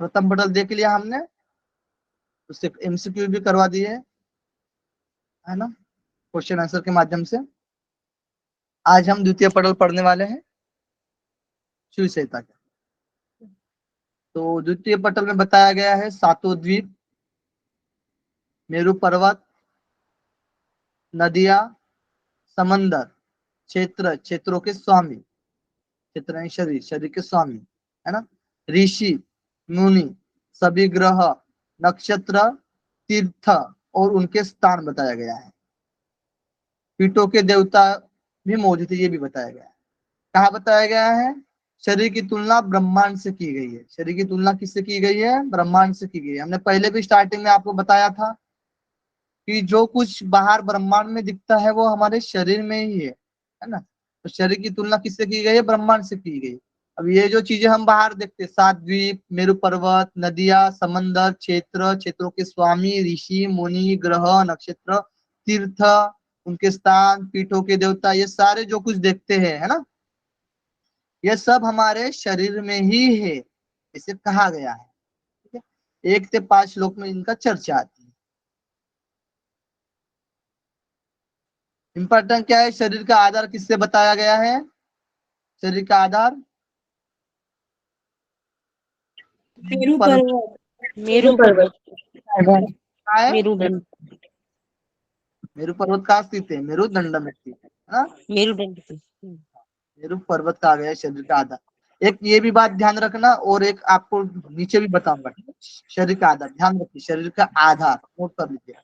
प्रथम पटल देख लिया हमने, उससे एमसीक्यू भी करवा दिए है ना, क्वेश्चन आंसर के माध्यम से। आज हम द्वितीय पटल पढ़ने वाले हैं शिव संहिता के। तो द्वितीय पटल में बताया गया है सातों द्वीप, मेरु पर्वत, नदियां, समंदर, क्षेत्र, क्षेत्रों के स्वामी, क्षेत्र यानी शरीर, शरीर के स्वामी है ना, ऋषि, मुनि, सभी ग्रह, नक्षत्र, तीर्थ और उनके स्थान बताया गया है। पीठों के देवता भी मौजूद है, ये भी बताया गया है। कहा बताया गया है? शरीर की तुलना ब्रह्मांड से की गई है। शरीर की तुलना किससे की गई है? ब्रह्मांड से की गई है। हमने पहले भी स्टार्टिंग में आपको बताया था कि जो कुछ बाहर ब्रह्मांड में दिखता है वो हमारे शरीर में ही है ना। तो शरीर की तुलना किससे की गई है? ब्रह्मांड से की गई। अब ये जो चीजें हम बाहर देखते हैं, सात द्वीप, मेरु पर्वत, नदियां, समंदर, क्षेत्र, क्षेत्रों के स्वामी, ऋषि, मुनि, ग्रह, नक्षत्र, तीर्थ, उनके स्थान, पीठों के देवता, ये सारे जो कुछ देखते हैं है ना, ये सब हमारे शरीर में ही है, इसे कहा गया है। ठीक है, 1 से 5 श्लोक में इनका चर्चा आती है। इंपॉर्टेंट क्या है? शरीर का आधार किससे बताया गया है? शरीर का आधार मेरु पर्वत पर्वत, मेरु पर्वत, का है। मेरुदंड, मेरु पर्वत कहाँ स्थित है? मेरुदंड में स्थित है ना। मेरुदंड पे। मेरु पर्वत का आ गया शरीर का आधार। एक ये भी बात ध्यान रखना, और एक आपको नीचे भी बताऊंगा। ठीक है? शरीर का आधार ध्यान रखिए, शरीर का आधार नोट कर लीजिए,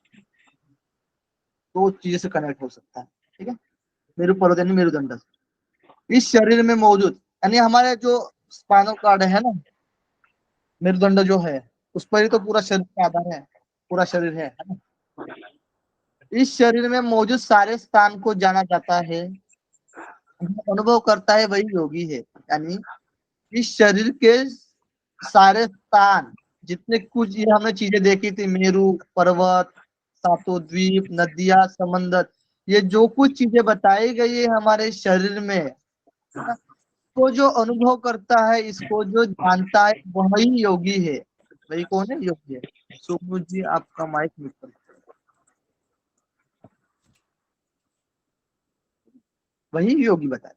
तो चीजें से कनेक्ट हो सकता है। ठीक है, मेरु पर्वत यानी मेरुदंड। इस शरीर में मौजूद, यानी हमारे जो स्पाइनल कार्ड है ना, मेरुदंड जो है, उस पर ही तो पूरा शरीर का आधार है, पूरा शरीर है ना। इस शरीर में मौजूद सारे स्थान को जाना जाता है, अनुभव करता है वही योगी है। यानी इस शरीर के सारे स्थान, जितने कुछ ये हमने चीजें देखी थी, मेरु पर्वत, सातों द्वीप, नदियां, समंदर, ये जो कुछ चीजें बताई गई है हमारे शरीर में, को जो अनुभव करता है, इसको जो जानता है, वही योगी है। वही कौन है? योगी है। सुब्रत जी आपका माइक म्यूट कर, वही योगी बताए।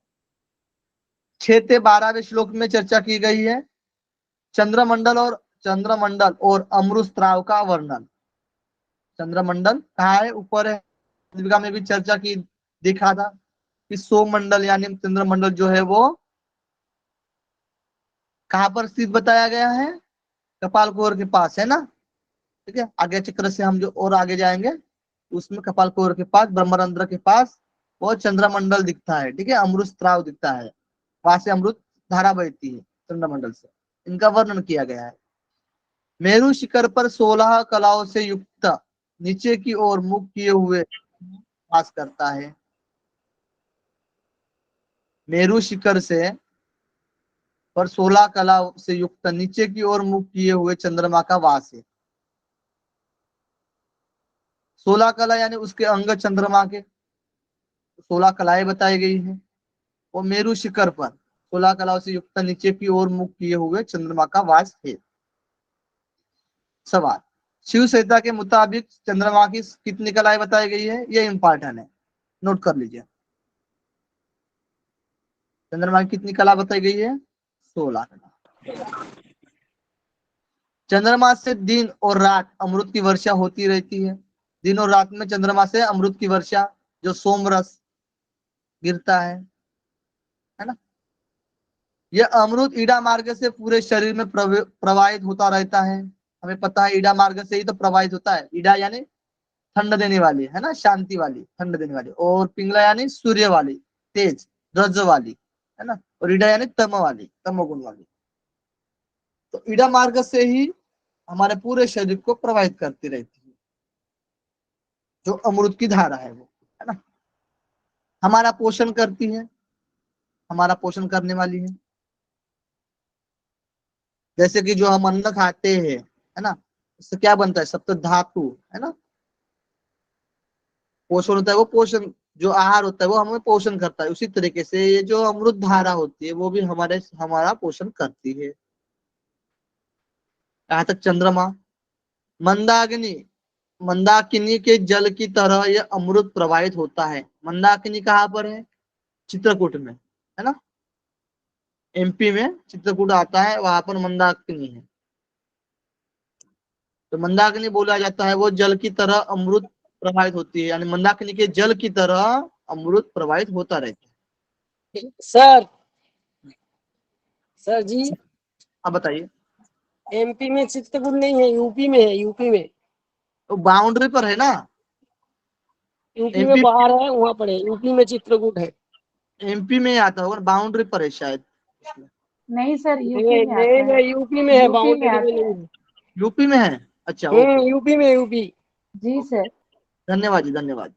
6 से 12वें श्लोक में चर्चा की गई है चंद्रमंडल और अमृत स्राव का वर्णन। चंद्रमंडल कहाँ है? ऊपर है। दीपिका में भी चर्चा की, देखा था कि सौमंडल यानी चंद्रमंडल जो है वो कहाँ पर स्थित बताया गया है? कपाल कुहर के पास है ना। ठीक है, आगे चक्र से हम जो और आगे जाएंगे, उसमें कपाल कुहर के पास, ब्रह्मरंध्र के पास वो चंद्रमंडल दिखता है। ठीक है, अमृत स्राव दिखता है, वहां से अमृत धारा बहती है चंद्रमंडल से। इनका वर्णन किया गया है। मेरु शिखर पर 16 कलाओं से युक्त नीचे की ओर मुख किए हुए वास करता है। मेरु शिखर से पर 16 कला से युक्त नीचे की ओर मुख किए हुए चंद्रमा का वास है। 16 कला यानी उसके अंग चंद्रमा के 16 कलाएं बताई गई है। वो मेरु शिखर पर 16 कलाओं से युक्त नीचे की ओर मुख किए हुए चंद्रमा का वास है। सवाल, शिव संहिता के मुताबिक चंद्रमा की कितनी कलाएं बताई गई है? ये इंपॉर्टेंट है, नोट कर लीजिए। चंद्रमा की कितनी कला बताई गई है? 16 कला। चंद्रमा से दिन और रात अमृत की वर्षा होती रहती है। दिन और रात में चंद्रमा से अमृत की वर्षा, जो सोमरस गिरता है ना, यह अमृत ईडा मार्ग से पूरे शरीर में प्रवाहित होता रहता है। हमें पता है ईडा मार्ग से ही तो प्रवाहित होता है। ईडा यानी ठंड देने वाली है ना, शांति वाली, ठंड देने वाली। और पिंगला यानी सूर्य वाली, तेज, रज वाली है ना। और ईडा यानी तम वाली, तमोगुण वाली। तो ईडा मार्ग से ही हमारे पूरे शरीर को प्रवाहित करती रहती है, जो अमृत की धारा है वो, है ना। हमारा पोषण करती है, हमारा पोषण करने वाली है। जैसे कि जो हम अन्न खाते हैं है ना, उससे क्या बनता है? सप्त धातु है ना। पोषण होता है, वो पोषण, जो आहार होता है वो हमें पोषण करता है। उसी तरीके से ये जो अमृत धारा होती है वो भी हमारा पोषण करती है। कहाँ तक? चंद्रमा। मंदाकिनी, मंदाकिनी के जल की तरह यह अमृत प्रवाहित होता है। मंदाकिनी कहाँ पर है? चित्रकूट में, है ना। एमपी में चित्रकूट आता है, वहां पर मंदाकिनी है। तो मंदाकिनी बोला जाता है वो जल की तरह अमृत प्रवाहित होती है, यानी मंदाकिनी के जल की तरह अमृत प्रवाहित होता रहता सर सर जी, है। अब बताइए। एमपी में चित्रकूट नहीं है, यूपी में है, यूपी में। तो बाउंड्री पर है ना। यूपी में एमपी, बाहर है, वहां पर है, यूपी में चित्रकूट है। एमपी में आता होगा, बाउंड्री पर है शायद। नहीं सर, यूपी नहीं में नहीं आता है। नहीं, यूपी में है, यूपी में बाउंड्री में आता नहीं है। है। यूपी में है? अच्छा, ओके। यूपी में, यूपी। जी सर। धन्यवाद जी, धन्यवाद।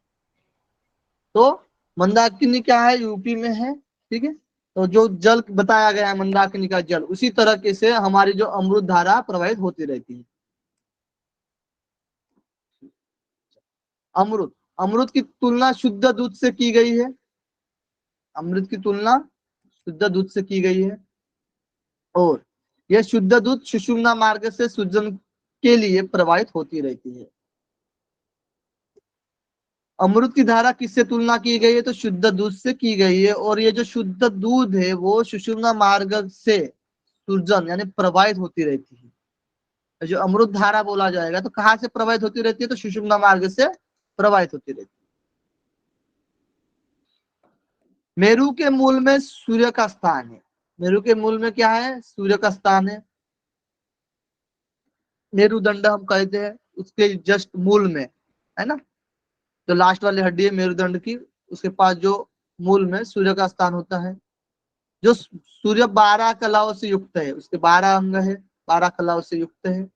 तो मंदाकिनी क्या है? यूपी में है, ठीक है। तो जो जल बताया गया है मंदाकिनी का जल, उसी तरह के से हमारी जो अमृत धारा प्रवाहित होती रहती है। अमृत, अमृत की तुलना शुद्ध दूध से की गई है। अमृत की तुलना शुद्ध दूध से की गई है, और यह शुद्ध दूध सुषुम्ना मार्ग से सूजन के लिए प्रवाहित होती रहती है। अमृत की धारा किससे तुलना की गई है? तो शुद्ध दूध से की गई है, और ये जो शुद्ध दूध है वो सुषुम्ना मार्ग से सूजन यानी प्रवाहित होती रहती है। जो अमृत धारा बोला जाएगा तो कहाँ से प्रवाहित होती रहती है? तो सुषुम्ना मार्ग से प्रवाहित होती रहती है। मेरु के मूल में सूर्य का स्थान है। मेरु के मूल में क्या है? सूर्य का स्थान है। मेरुदंड हम कहते हैं उसके जस्ट मूल में, है ना। जो लास्ट वाली हड्डी है मेरुदंड की, उसके पास जो मूल में सूर्य का स्थान होता है। जो सूर्य 12 कलाओं से युक्त है, उसके 12 अंग है, 12 कलाओं से युक्त है।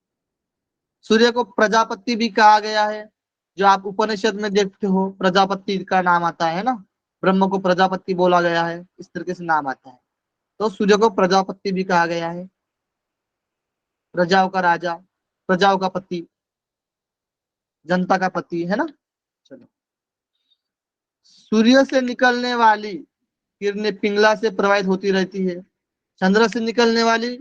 सूर्य को प्रजापति भी कहा गया है। जो आप उपनिषद में देखते हो, प्रजापति का नाम आता है ना। ब्रह्म को प्रजापति बोला गया है, इस तरीके से नाम आता है। तो सूर्य को प्रजापति भी कहा गया है, प्रजाओं का राजा, प्रजाओं का पति, जनता का पति, है ना। चलो, सूर्य से निकलने वाली किरणें पिंगला से प्रवाहित होती रहती है। चंद्र से निकलने वाली,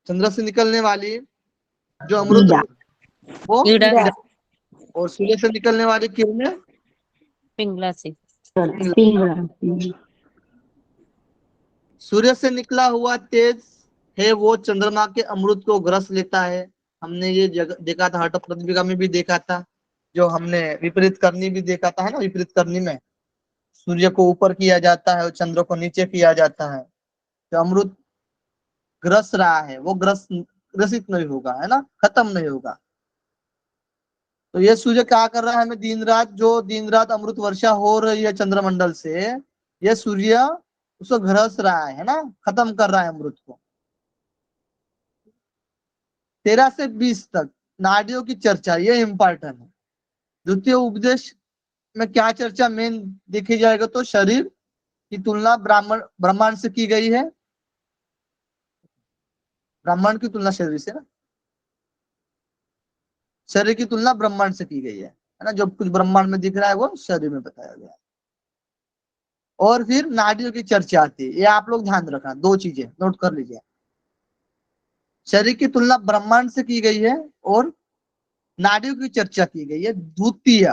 चंद्र से निकलने वाली जो अमृत ईड़ा। वो ईड़ा ईड़ा। ईड़ा, और सूर्य से निकलने वाली किरणें पिंगला से। पिंगला। पिंगला। सूर्य से निकला हुआ तेज है वो चंद्रमा के अमृत को ग्रस लेता है। हमने ये देखा था, हठ प्रतिभिगा में भी देखा था। जो हमने विपरीत करनी भी देखा था, है ना। विपरीत करनी में सूर्य को ऊपर किया जाता है और चंद्र को नीचे किया जाता है। जो अमृत ग्रस रहा है वो ग्रसित नहीं होगा, है ना, खत्म नहीं होगा। तो ये सूर्य क्या कर रहा है? हमें दिन रात, जो दिन रात अमृत वर्षा हो रही है चंद्रमंडल से, ये सूर्य उसको घरस रहा है ना, खत्म कर रहा है अमृत को। 13 से 20 तक नाड़ियों की चर्चा, ये इंपॉर्टेंट है। द्वितीय उपदेश में क्या चर्चा मेन देखी जाएगा? तो शरीर की तुलना ब्रह्मांड से की गई है। ब्रह्मांड की तुलना शरीर से ना, शरीर की तुलना ब्रह्मांड से की गई है ना। जो कुछ ब्रह्मांड में दिख रहा है वो शरीर में बताया गया है। और फिर नाड़ियों की चर्चा आती है। ये आप लोग ध्यान रखना, दो चीजें नोट कर लीजिए। शरीर की तुलना ब्रह्मांड से की गई है, और नाड़ियों की चर्चा की गई है द्वितीय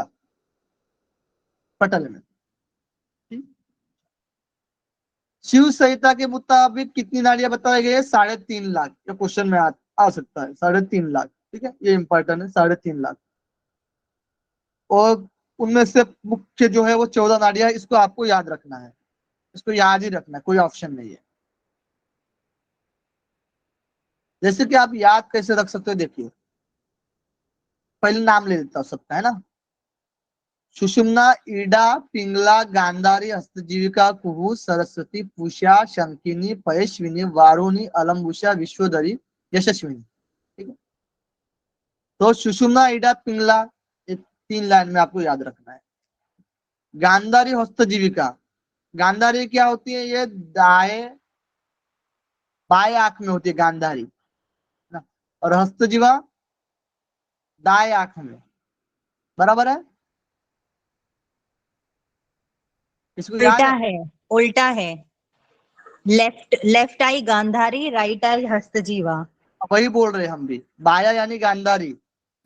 पटल में। शिव संहिता के मुताबिक कितनी नाड़ियां बताई गई है? 3.5 लाख। ये क्वेश्चन में आ सकता है, 3.5 लाख। ठीक है, ये इंपॉर्टेंट है, 3.5 लाख। और उनमें से मुख्य जो है वो 14 नाड़ियां है। इसको आपको याद रखना है, इसको याद ही रखना है, कोई ऑप्शन नहीं है। जैसे कि आप याद कैसे रख सकते हो, देखिए पहले नाम ले लेता हूं सबका, है ना। सुषुम्ना, ईडा, पिंगला, गांधारी, हस्तजीविका, कुहू, सरस्वती, पूषा, शंकिनी, पयस्विनी, वारुणी, अलम्बुषा, विश्वधरी, यशस्विनी। ठीक है। तो सुषुम्ना, ईडा, पिंगला, ये 3 लाइन में आपको याद रखना है। गांधारी हस्तजीविका, गांधारी क्या होती है? ये बाएं आंख में होती है गांधारी ना। और हस्तजीवा दाएं आंख में, बराबर है। इसको याद उल्टा है? है, उल्टा है। Left eye Gandhari, right eye Hastajiva. वही बोल रहे हम भी, बाया यानी गांधारी,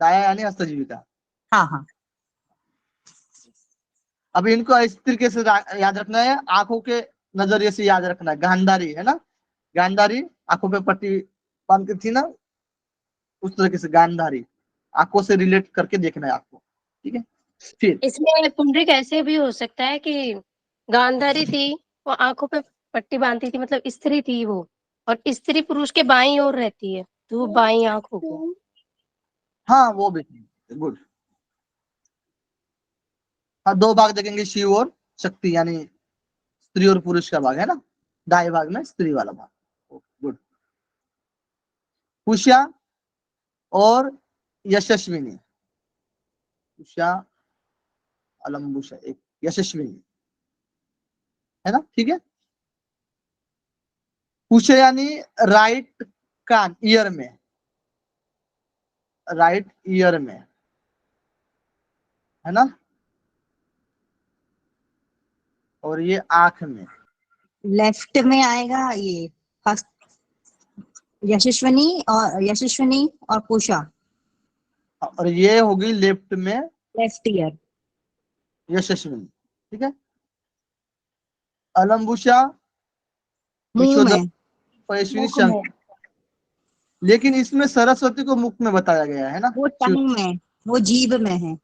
दाया यानी हस्तजीविका। हाँ हाँ। अब इनको इस तरीके से याद रखना है, आंखों के नजरिए से याद रखना है। गांधारी है ना, गांधारी आंखों पे पट्टी बांध के थी ना, उस तरीके से गांधारी, आंखों से रिलेट करके देखना है आपको, ठीक है। फिर इसमें पुंडरीक ऐसे भी हो सकता है कि गांधारी थी, वो आंखों पे पट्टी बांधती थी, मतलब स्त्री थी वो, और स्त्री पुरुष के बाईं ओर रहती है, तो वो बाईं आंख होगी। हाँ वो भी गुड। हाँ, दो भाग देखेंगे, शिव और शक्ति, यानी स्त्री और पुरुष का भाग है ना, दाएं भाग में स्त्री वाला भाग। गुड। उषा और यशस्विनी, उषा अलम्बुषा, एक यशस्विनी है ना, ठीक है। उषा यानी राइट कान, ईयर में, राइट ईयर में है ना, और ये आंख में। लेफ्ट में आएगा ये यशस्विनी और पूषा। और ये होगी लेफ्ट में लेफ्ट ईयर। यशस्विनी, ठीक है। अलम्बुषा मुंह विश्वधर, में। पयस्विनी शंख। लेकिन इसमें सरस्वती को मुख में बताया गया है ना, वो टंग में, वो जीभ में है।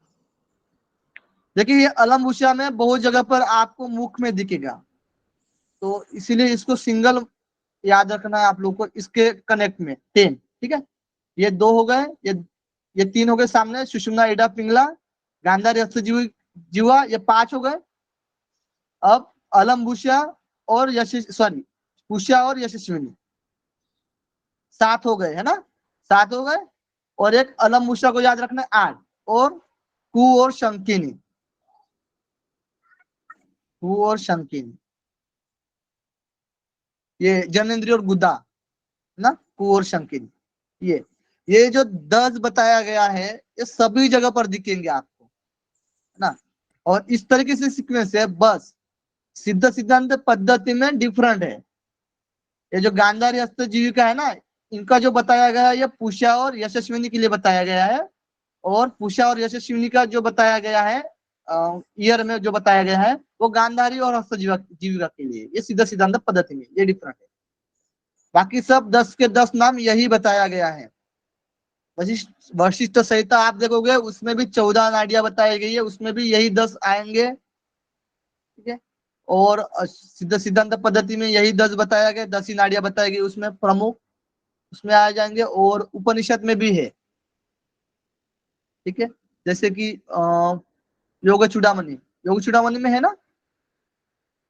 देखिए ये अलम्बुषा में बहुत जगह पर आपको मुख में दिखेगा, तो इसीलिए इसको सिंगल याद रखना है आप लोग को, इसके कनेक्ट में 10, ठीक है। ये दो हो गए, ये तीन हो गए सामने, सुषुम्ना, इडा, पिंगला, गांधारी, हस्तजीवा, ये 5 हो गए। अब अलम्बुषा और उषा और यशस्विनी 7 हो गए है ना, 7 हो गए। और एक अलम्बुषा को याद रखना है 8, और कु और शंकिनी, कु और शंकिनी, ये जनेन्द्रिय और गुदा ना, कु और शंकिनी। ये जो 10 बताया गया है, ये सभी जगह पर दिखेंगे आपको, है ना। और इस तरीके से सीक्वेंस है, बस सिद्ध सिद्धांत पद्धति में डिफरेंट है। ये जो गांधारी हस्तजीविका है ना, इनका जो बताया गया है, ये पूषा और यशस्विनी के लिए बताया गया है, और पूषा और यशस्विनी का जो बताया गया है ईयर में जो बताया गया है, वो गांधारी और हस्तजीविका के लिए, ये सीधा सिद्धांत पद्धति में ये डिफरेंट है। बाकी सब 10 के 10 नाम यही बताया गया है। वशिष्ठ संहिता आप देखोगे, उसमें भी 14 नाड़ियां बताई गई है, उसमें भी यही 10 आएंगे, ठीक है। और सिद्ध सिद्धांत पद्धति में यही 10 बताया गया, 10 ही नाड़ियां बताई गई, उसमें प्रमुख उसमें आ जाएंगे, और उपनिषद में भी है, ठीक है। जैसे कि योग चूड़ामणि में है ना,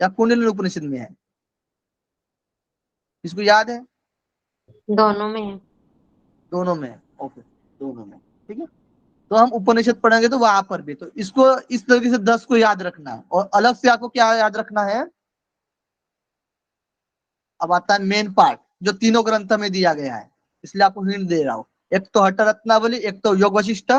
या कुंडलिनी उपनिषद में है, इसको याद है? दोनों में है। दोनों में है, ओके, दोनों में, ठीक है। तो हम उपनिषद पढ़ेंगे तो वहां पर भी, तो इसको इस तरीके से 10 को याद रखना है। और अलग से आपको क्या याद रखना है, अब आता है मेन पार्ट जो तीनों ग्रंथ में दिया गया है, इसलिए आपको हिंट दे रहा हूं। एक तो हठ रत्नावली, एक तो योग वशिष्ठ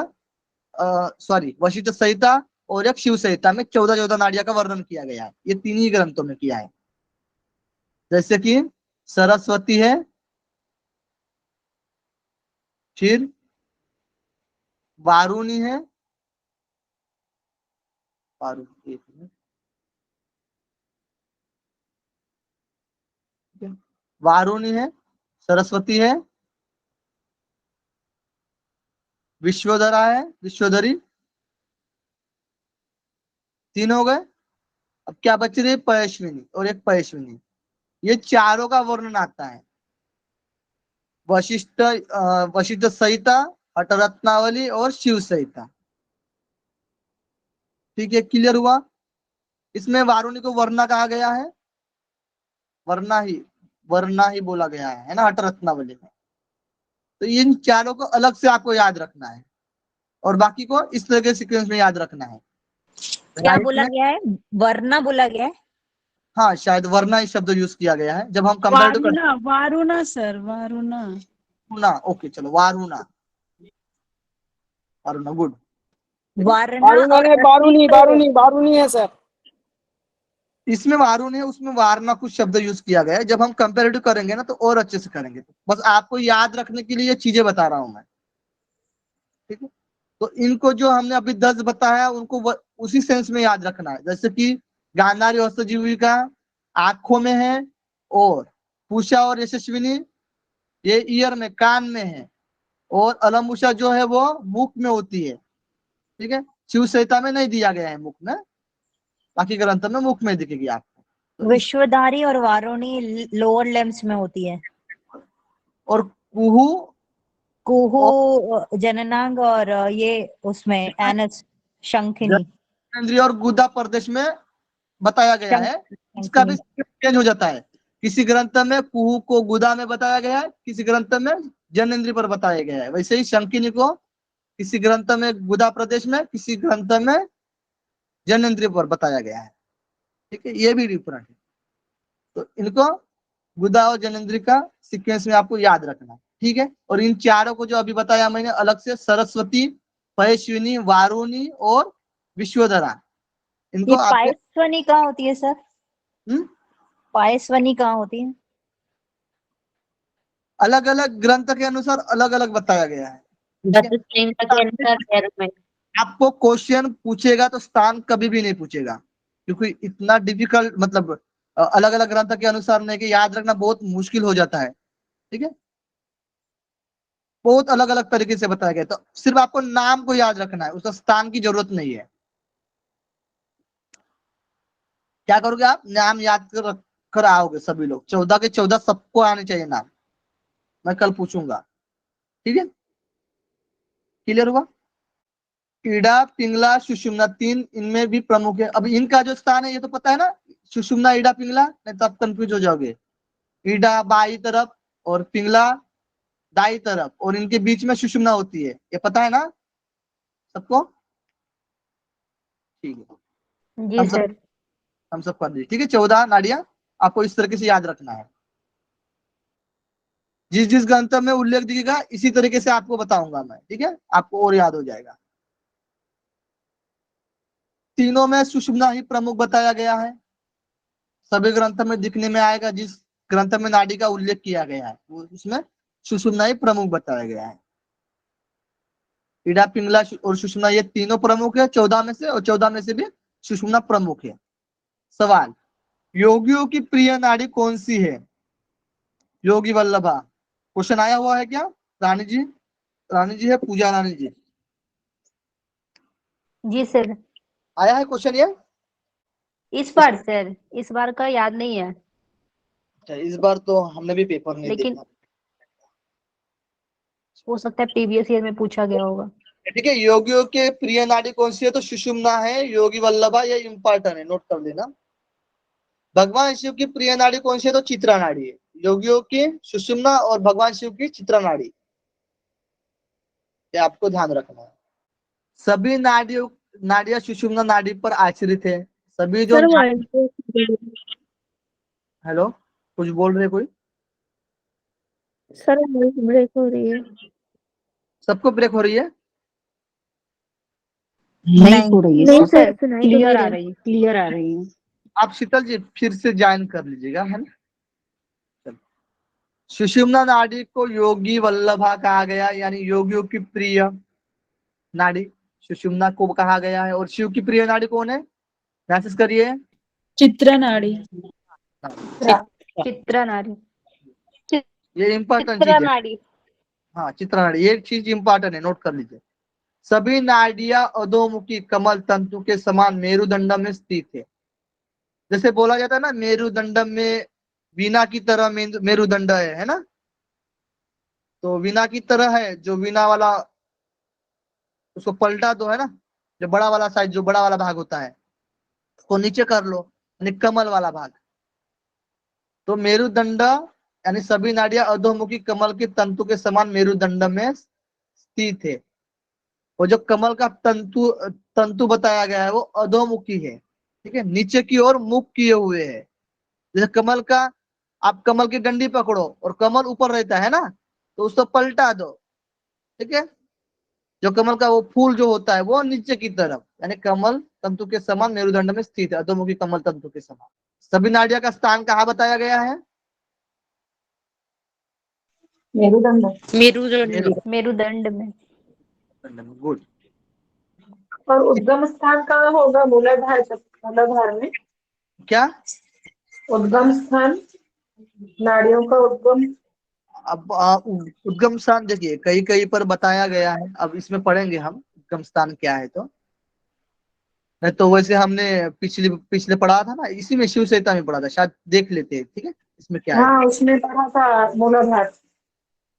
वशिष्ठ संहिता, और एक शिव संहिता में 14 नाड़ियां का वर्णन किया गया है, ये तीन ही ग्रंथों में किया है। जैसे कि सरस्वती है, फिर वारुणी है, वारुणी है, सरस्वती है, विश्वधरा है, विश्वधरी, 3 हो गए। अब क्या बच रही है, पयस्विनी और एक पयस्विनी, ये चारों का वर्णन आता है। वशिष्ठ संहिता, हठ रत्नावली और शिव संहिता, ठीक है, क्लियर हुआ। इसमें वारुणी को वर्णा कहा गया है, वर्णा ही बोला गया है ना, हठ रत्नावली में। तो इन चारों को अलग से आपको याद रखना है, और बाकी को इस तरह के सीक्वेंस में याद रखना है। क्या बोला गया है? वरना बोला गया है। हाँ, शायद वर्णा ही शब्द यूज किया गया है जब हम कंपेयर करते हैं। वारुणा सर, वारुणा। ओके, चलो वारुणा, गुड। वारना बारूना और ने बारूनी बारूनी बारूनी है सर। इसमें वारुण है, उसमें वारना कुछ शब्द यूज किया गया है। जब हम कंपेरेटिव करेंगे ना तो और अच्छे से करेंगे। बस आपको याद रखने के लिए ये चीजें बता रहा हूं मैं, ठीक है। तो इनको जो हमने अभी 10 बताया उनको उसी सेंस में याद रखना है। जैसे कि गांधारी हस्तजीविका आंखों में है, और पूषा और यशस्विनी ये ईयर में, कान में है, और अलमुषा जो है वो मुख में होती है, ठीक है। शिव संहिता में नहीं दिया गया है मुख में, बाकी ग्रंथ में मुख में दिखेगी आपको। तो विश्वधारी और वारुणी लोअर लिम्स में होती है। और कुहू कुहू जननांग और ये उसमें एनस शंखिनी। जननेंद्रिय और गुदा प्रदेश में बताया गया है। इसका भी चेंज हो जाता है। किसी ग्रंथ में कुहू को गुदा में बताया गया है, किसी ग्रंथ में जननेंद्रिय पर बताया गया है। वैसे ही शंखिनी को किसी ग्रंथ में गुदा प्रदेश में, किसी ग्रंथ में जननेंद्रिय पर बताया गया है, ठीक है। ये भी डिफरेंट है। तो इनको गुदा और जननेंद्रिय का सीक्वेंस में आपको याद रखना है, ठीक है। और इन चारों को जो अभी बताया मैंने अलग से, सरस्वती, पयस्विनी, वारुणी और विश्वधरा, इनको ये आपको पायस्वनी कहाँ होती है सर? पायस्वनी कहाँ होती है? अलग अलग ग्रंथ के अनुसार अलग अलग बताया गया है। दत्त श्रृंखला के अनुसार पैरों में। आपको क्वेश्चन पूछेगा तो स्थान कभी भी नहीं पूछेगा, क्योंकि इतना डिफिकल्ट, मतलब अलग अलग ग्रंथ के अनुसार नहीं कि याद रखना बहुत मुश्किल हो जाता है, ठीक है। बहुत अलग अलग तरीके से बताया गया, तो सिर्फ आपको नाम को याद रखना है, उसका स्थान की जरूरत नहीं है। क्या करोगे आप? नाम याद कर आओगे सभी लोग, 14 के 14 सबको आने चाहिए नाम। मैं कल पूछूंगा, ठीक है। क्लियर हुआ? ईड़ा, पिंगला, सुषुम्ना, तीन इनमें भी प्रमुख है। अब इनका जो स्थान है ये तो पता है ना, सुषुम्ना, ईड़ा, पिंगला, नहीं तो आप कंफ्यूज हो जाओगे। ईड़ा बाई तरफ और पिंगला दाई तरफ, और इनके बीच में सुषुम्ना होती है, ये पता है ना सबको? ठीक है, जी सर। हम सब पढ़ लीजिए, ठीक है। 14 नाड़ियां आपको इस तरीके से याद रखना है। जिस जिस ग्रंथ में उल्लेख दिखेगा इसी तरीके से आपको बताऊंगा मैं, ठीक है, आपको और याद हो जाएगा। तीनों में सुषुम्ना ही प्रमुख बताया गया है। सभी ग्रंथ में दिखने में आएगा, जिस ग्रंथ में नाड़ी का उल्लेख किया गया है वो उसमें सुषुम्ना ही प्रमुख बताया गया है। ईड़ा, पिंगला और सुषुम्ना ये तीनों प्रमुख है 14 में से, और 14 में से भी सुषुम्ना प्रमुख है। सवाल, योगियों की प्रिय नाड़ी कौन सी है? योगी वल्लभा। क्वेश्चन आया हुआ है क्या? रानी जी, रानी जी है, पूजा रानी जी, जी सर। आया है क्वेश्चन ये? इस बार सर, इस बार का याद नहीं है, अच्छा, इस बार तो हमने भी पेपर नहीं लेकिन देखा। हो सकता है प्रीवियस ईयर में पूछा गया होगा। ठीक है, योगियों के प्रिय नाड़ी कौन सी है? तो सुषुम्ना है, योगी वल्लभा, ये इंपॉर्टेंट है, नोट कर लेना। भगवान शिव की प्रिय नाड़ी कौन सी है? तो चित्रा नाड़ी है। योगियों की सुषुम्ना और भगवान शिव की चित्रा नाड़ी, ये आपको ध्यान रखना है। सभी नाड़ियां सुषुम्ना नाड़ी पर आश्रित है। सभी जो हेलो, कुछ बोल रहे कोई? सर ब्रेक हो रही है। सबको ब्रेक हो रही है? नहीं हो रही है नहीं सर, सर, सुनाई तो क्लियर नहीं आ रही। रही है, क्लियर आ रही है। आप शीतल जी फिर से ज्वाइन कर लीजिएगा, है ना। चलो। सुषुम्ना नाड़ी को योगी वल्लभा कहा गया, यानी योगियों की प्रिय नाड़ी सुषुम्ना को कहा गया है। और शिव की प्रिय नाड़ी कौन है? मैसेज करिए। चित्रा नाड़ी। चित्रा नारी। ये इंपॉर्टेंट चित्रा चीज है। नाड़ी। हाँ, चित्रा नाड़ी, ये चीज इंपॉर्टेंट है, नोट कर लीजिए। सभी नाड़ियां अधोमुखी कमल तंतु के समान मेरुदंड में स्थित है। जैसे बोला जाता है ना, मेरुदंड में वीणा की तरह मेरुदंड है ना। तो वीणा की तरह है, जो वीणा वाला उसको पलटा दो, है ना, जो बड़ा वाला साइज, जो बड़ा वाला भाग होता है उसको नीचे कर लो, यानी कमल वाला भाग। तो मेरुदंड यानी सभी नाड़ियां अधोमुखी कमल के तंतु के समान मेरुदंड में स्थित है। और जो कमल का तंतु तंतु बताया गया है वो अधोमुखी है, ठीक है, नीचे की ओर मुख किए हुए है। जैसे कमल का, आप कमल की डंडी पकड़ो और कमल ऊपर रहता है ना, तो उसको पलटा दो, ठीक है। जो कमल का वो फूल जो होता है वो नीचे की तरफ, यानी कमल तंतु के समान मेरुदंड में स्थित है, अधोमुखी कमल तंतु के समान। सभी नाड़ियों का स्थान कहाँ बताया गया है? मेरुदंड। मेरुदंड में। गुड। और उद्गम स्थान कहाँ होगा? मूलाधार में। क्या उद्गम स्थान, नाड़ियों का उद्गम। अब उद्गम स्थान देखिए कई कई पर बताया गया है, अब इसमें पढ़ेंगे हम उद्गम स्थान क्या है। तो वैसे हमने पिछले पिछले पढ़ा था ना, इसी में शिव संहिता में पढ़ा था, शायद देख लेते हैं, ठीक है इसमें क्या है। हाँ, उसमें पढ़ा था मूलाधार।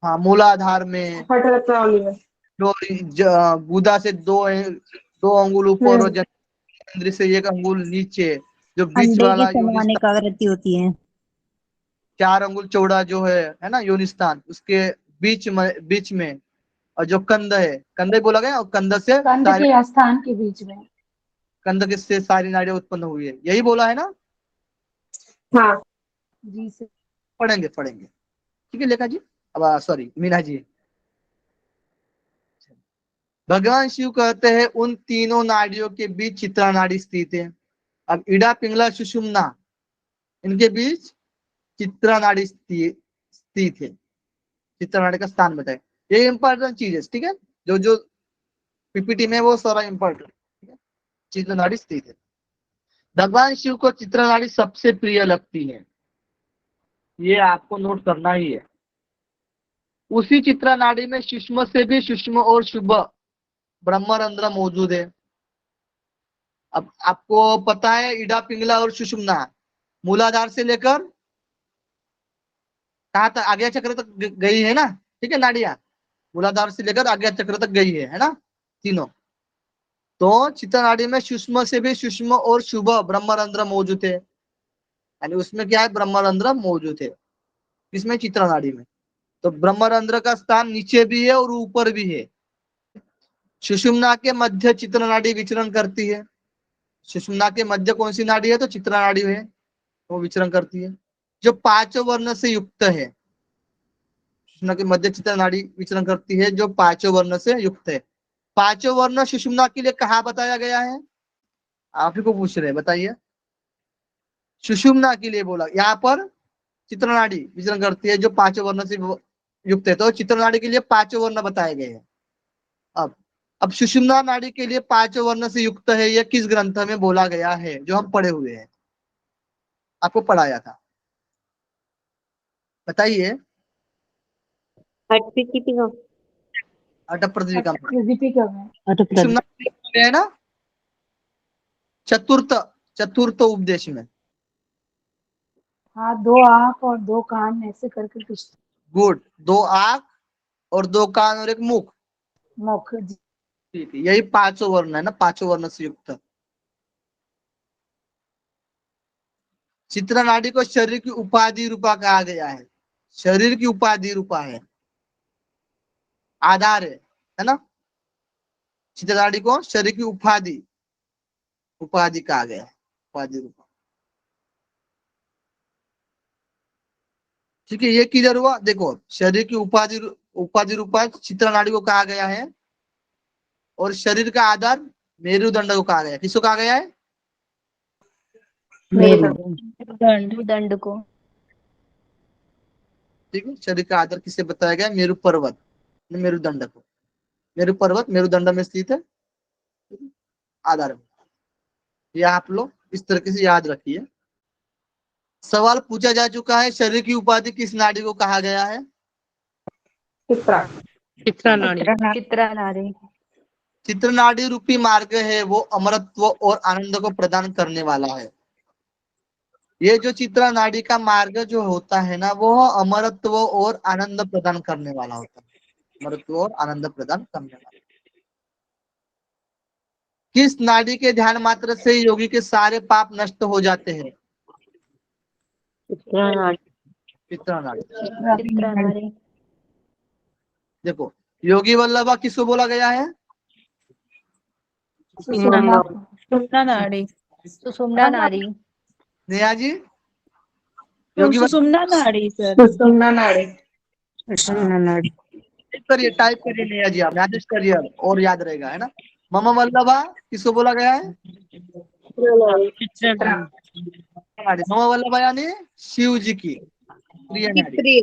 हाँ, मूलाधार में हठरत्नावली में। गुदा से दो अंगुल ऊपर और जननेंद्रिय से एक अंगुल नीचे, जो बीच अंडे के वाला समान एक आकृति होती है। 4 अंगुल चौड़ा जो है ना योनिस्थान, उसके बीच में और जो कंध है, कंध बोला गया, और कंध से कंध के स्थान के बीच में। कंध से सारी नाड़ियां उत्पन्न हुई है, यही बोला है ना? हाँ जी सर। पढ़ेंगे ठीक है लेखा जी, अब सॉरी मीना जी। भगवान शिव कहते हैं उन तीनों नाड़ियों के बीच चित्रा नाड़ी स्थित है। अब इड़ा पिंगला सुषुम्ना, इनके बीच चित्रा नाड़ी स्थित है। चित्रा नाड़ी का स्थान बताए, ये इंपॉर्टेंट चीज है, ठीक है, जो जो पीपीटी में वो सारा इंपॉर्टेंट, ठीक है। चित्रा नाड़ी स्थित है। भगवान शिव को चित्रा नाड़ी सबसे प्रिय लगती है, ये आपको नोट करना ही है। उसी चित्रा नाड़ी में सूक्ष्म से भी सूक्ष्म और शुभ ब्रह्मरंध्र मौजूद है। अब आपको पता है इडा पिंगला और सुषुम्ना मूलाधार से लेकर कहां तक, आज्ञा चक्र तक गई है ना, ठीक है, नाड़ियां मूलाधार से लेकर आज्ञा चक्र तक गई है ना, तीनों। तो चित्रा नाड़ी में सूक्ष्म से भी सूक्ष्म और शुभ ब्रह्मरंध्र मौजूद है, यानी उसमें क्या है, ब्रह्मरंध्र मौजूद है। किसमें? चित्रा नाड़ी में। तो ब्रह्मरंध्र का स्थान नीचे भी है और ऊपर भी है। सुषुम्ना के मध्य चित्रा नाड़ी विचरण करती है। सुषुम्ना के मध्य कौन सी नाड़ी है? तो चित्रा नाड़ी है, वो विचरण करती है, जो 5 वर्ण से युक्त है। सुषुम्ना के मध्य चित्रा नाड़ी विचरण करती है, जो 5 वर्ण से युक्त है। 5 वर्ण सुषुम्ना के लिए कहाँ बताया गया है? आप ही को पूछ रहे हैं, बताइए। सुषुम्ना के लिए बोला, यहाँ पर चित्रा नाड़ी विचरण करती है जो 5 वर्ण से युक्त है, तो चित्रा नाड़ी के लिए 5 वर्ण बताए गए हैं। अब सुषुम्ना नाड़ी के लिए 5 वर्ण से युक्त है, यह किस ग्रंथ में बोला गया है, जो हम पढ़े हुए हैं, आपको पढ़ाया था, बताइए। अटप्रदीपिका सुषुम्ना है ना, चतुर्थ उपदेश में। हाँ, 2 आँख और 2 कान ऐसे करके कुछ। गुड, 2 आंख और 2 कान और एक मुख, ठीक है, यही 5 वर्ण है ना, 5 वर्ण से युक्त। चित्रा नाड़ी को शरीर की उपाधि रूपा कहा गया है, शरीर की उपाधि रूपा है, आधार है ना। चित्रा नाड़ी को शरीर की उपाधि कहा गया है, उपाधि रूपा, ठीक है। ये किधर हुआ? देखो, शरीर की उपाधि रूपा चित्रा नाड़ी को कहा गया है, और शरीर का आधार मेरुदंड को कहा गया है। किसको कहा गया है? मेरुदंड को। ठीक है, शरीर का आधार किसे बताया गया? मेरु पर्वत, मेरुदंड को। मेरु पर्वत मेरुदंड में स्थित है, आधार में। यह आप लोग इस तरीके से याद रखिए। सवाल पूछा जा चुका है, शरीर की उपाधि किस नाड़ी को कहा गया है? चित्रा नाड़ी। चित्रा नाड़ी। चित्र नाड़ी रूपी मार्ग है, वो अमरत्व और आनंद को प्रदान करने वाला है। ये जो चित्रा नाड़ी का मार्ग जो होता है ना, वो अमरत्व और आनंद प्रदान करने वाला होता है, अमरत्व और आनंद प्रदान करने वाला। किस नाड़ी के ध्यान मात्र से योगी के सारे पाप नष्ट हो जाते हैं? चित्रा नाड़ी। चित्रा नाड़ी। देखो, योगी वल्लभा किसको बोला गया है? सुषुम्ना नाड़ी। सुषुम्ना नाड़ी। नेहा जी, योगी सुषुम्ना नाड़ी सर। सुषुम्ना नाड़ी। टाइप करिए नेहा जी, आप मैनेज करिए और याद रहेगा, है ना। मम वल्लभा किसको बोला गया है? नाड़ी। मम वल्लभा यानी शिव जी की प्रिय नाड़ी।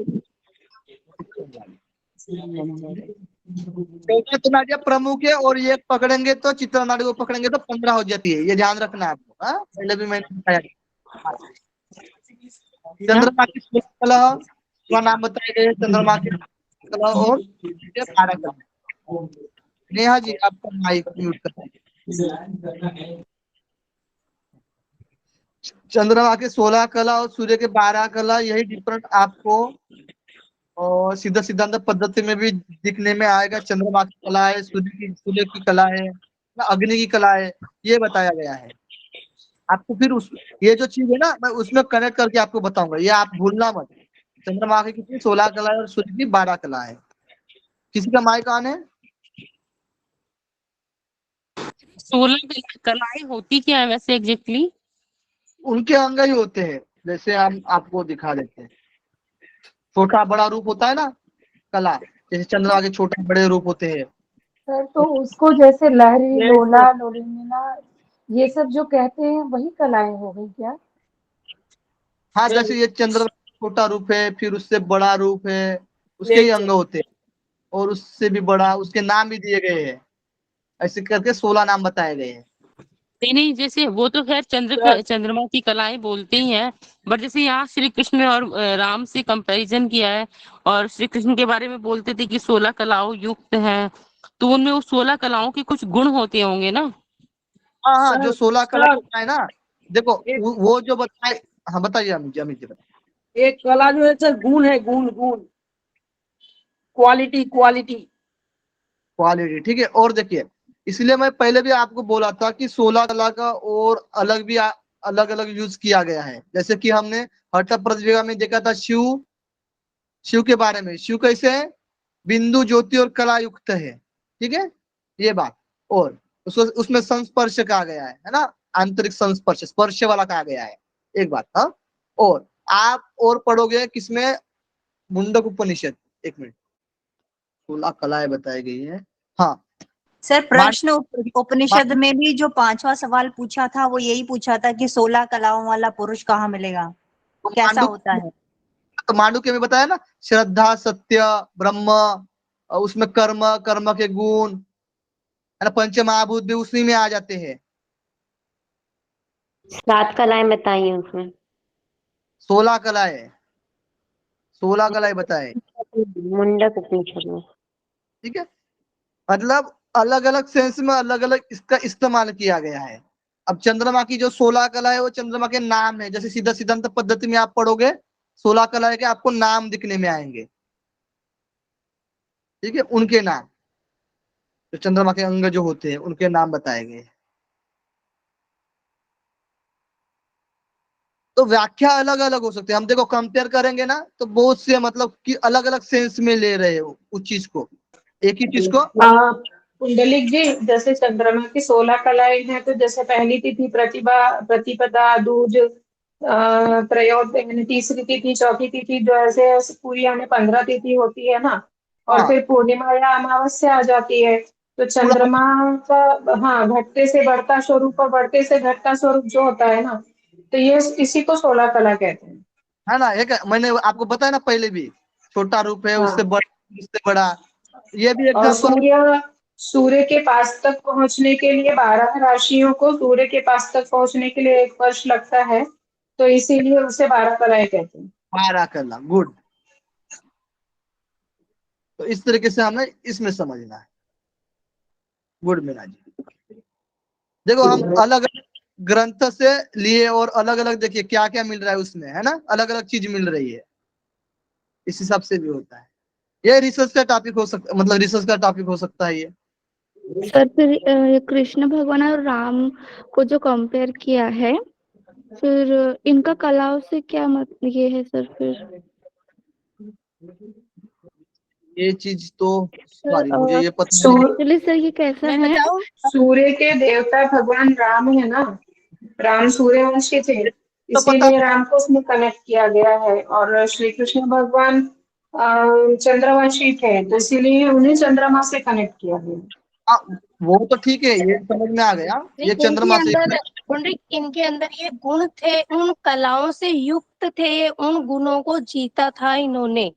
चौदह तो नाड़ियां प्रमुख है और ये पकड़ेंगे तो चित्रा नाड़ी को पकड़ेंगे तो 15 हो जाती है, ये ध्यान रखना है आपको। हाँ, पहले भी मैंने बताया। चंद्रमा की 16 कला का नाम बताए गए, चंद्रमा की कला और 12 कला। नेहा जी आपका माइक म्यूट कर। चंद्रमा के 16 कला और सूर्य के 12 कला, यही डिफरेंट आपको और सीधा सिद्धांत पद्धति में भी दिखने में आएगा। चंद्रमा की कला है, सूर्य की कला है, अग्नि की कला है, ये बताया गया है आपको। फिर उस ये जो चीज है ना, मैं उसमें कनेक्ट करके आपको बताऊंगा, ये आप भूलना मत। चंद्रमा की कितनी 16 कला है और सूर्य की 12 कला है। किसी का माइक ऑन है? 16 कलाएं होती क्या है वैसे एग्जैक्टली? उनके अंग ही होते हैं, जैसे हम आपको दिखा देते हैं। छोटा बड़ा रूप होता है ना कला, जैसे चंद्रमा के छोटे बड़े रूप होते हैं। सर तो उसको जैसे लहरी, लोला, लोलिमीना, ये सब जो कहते हैं वही कलाएं हो गई क्या? हाँ, जैसे ये चंद्रमा का छोटा रूप है, फिर उससे बड़ा रूप है, उसके ही अंग होते हैं, और उससे भी बड़ा, उसके नाम भी दिए गए हैं। ऐसे करके 16 नाम बताए गए हैं। नहीं, जैसे वो तो खैर चंद्रमा की कलाएं बोलते ही हैं, बट जैसे यहाँ श्री कृष्ण और राम से कंपैरिजन किया है, और श्री कृष्ण के बारे में बोलते थे कि 16 कलाओं युक्त हैं, तो उनमें वो 16 कलाओं के कुछ गुण होते होंगे ना? हाँ हाँ, जो 16 कला बताए ना, देखो वो जो बताए। हाँ बताइए अमित जी बताइए। एक कला जो है सर गुण है, गुण गुण, क्वालिटी क्वालिटी। क्वालिटी, ठीक है। और देखिए, इसलिए मैं पहले भी आपको बोला था कि 16 कला का और अलग भी अलग अलग यूज किया गया है। जैसे कि हमने हठ प्रतिभा में देखा था शिव के बारे में। शिव कैसे है? बिंदु, ज्योति और कला युक्त है, ठीक है, ये बात। और उसको उसमें संस्पर्श कहा गया है ना, आंतरिक संस्पर्श, स्पर्श वाला कहा गया है, एक बात। हाँ, और आप और पढ़ोगे किसमें? मुंडक उपनिषद। एक मिनट, 16 कलाएं बताई गई है। हाँ, सर मान प्रश्न उपनिषद में भी जो 5वां सवाल पूछा था वो यही पूछा था कि 16 कलाओं वाला पुरुष कहाँ मिलेगा, कैसा होता है? तो मांडुक्य में बताया ना, श्रद्धा, सत्य, ब्रह्म, और उसमें कर्म, कर्म के गुण है ना, पंच महाभूत भी उसी में आ जाते हैं। 7 कलाएं बताई हैं उसमें। 16 कलाएं, 16 कलाएं बताए, मुंडक उपनिषद में। ठीक है। मतलब अलग अलग सेंस में अलग अलग इसका इस्तेमाल किया गया है। अब चंद्रमा की जो 16 कला है वो चंद्रमा के नाम है। जैसे सीधा सिद्धांत पद्धति में आप पढ़ोगे 16 कला के आपको नाम दिखने में आएंगे, ठीक है, उनके नाम, जो चंद्रमा के अंग जो होते हैं उनके नाम बताए गए। तो व्याख्या अलग अलग हो सकती है। हम देखो कंपेयर करेंगे ना तो बहुत से मतलब कि अलग अलग सेंस में ले रहे हो उस चीज को, एक ही चीज को। पुंडलिक जी, जैसे चंद्रमा की 16 कलाएं हैं, तो जैसे पहली तिथि प्रतिभा, प्रतिपदा, दूज, त्रयोदश यानी तीसरी तिथि, चौथी तिथि, जो ऐसे ऐसे पूरी हमें 15 तिथि होती है ना, और हाँ, फिर पूर्णिमा या अमावस्या आ जाती है। तो पूरा चंद्रमा का, हाँ, घटते से बढ़ता स्वरूप और बढ़ते से घटता स्वरूप जो होता है ना, तो ये इसी को 16 कला कहते हैं। है ना। एक मैंने आपको बताया ना पहले भी, छोटा रूप है, उससे हाँ, बड़ा, उससे बड़ा, ये भी और एग्जाम्पल। सूर्य के पास तक पहुंचने के लिए 12 राशियों को सूर्य के पास तक पहुंचने के लिए 1 वर्ष लगता है, तो इसीलिए उसे 12 कलाएं कहते हैं। 12 करना, गुड। तो इस तरीके से हमें इसमें समझना है। गुड मीना जी। देखो हम अलग अलग ग्रंथ से लिए और अलग अलग देखिए क्या क्या मिल रहा है उसमें, है ना, अलग अलग चीज मिल रही है, इस हिसाब से भी होता है। ये रिसर्च का टॉपिक हो सकता, मतलब रिसर्च का टॉपिक हो सकता है ये। सर फिर कृष्ण भगवान और राम को जो कंपेयर किया है, फिर इनका कलाओं से क्या मतलब ये है सर? फिर ये चीज तो सॉरी मुझे ये पता नहीं। एक्चुअली सर ये कैसा मैं है? बताऊं? सूर्य के देवता भगवान राम है ना, राम सूर्यवंशी थे, तो पता इसीलिए राम को उसमें कनेक्ट किया गया है। और श्री कृष्ण भगवान चंद्रवंशी थे, तो इसीलिए उन्हें चंद्रमा से कनेक्ट किया गया। हाँ, वो तो ठीक है, ये समझ में आ गया, ये चंद्रमा से। पंडित इनके अंदर ये गुण थे, उन कलाओं से युक्त थे, उन गुणों को जीता था इन्होंने।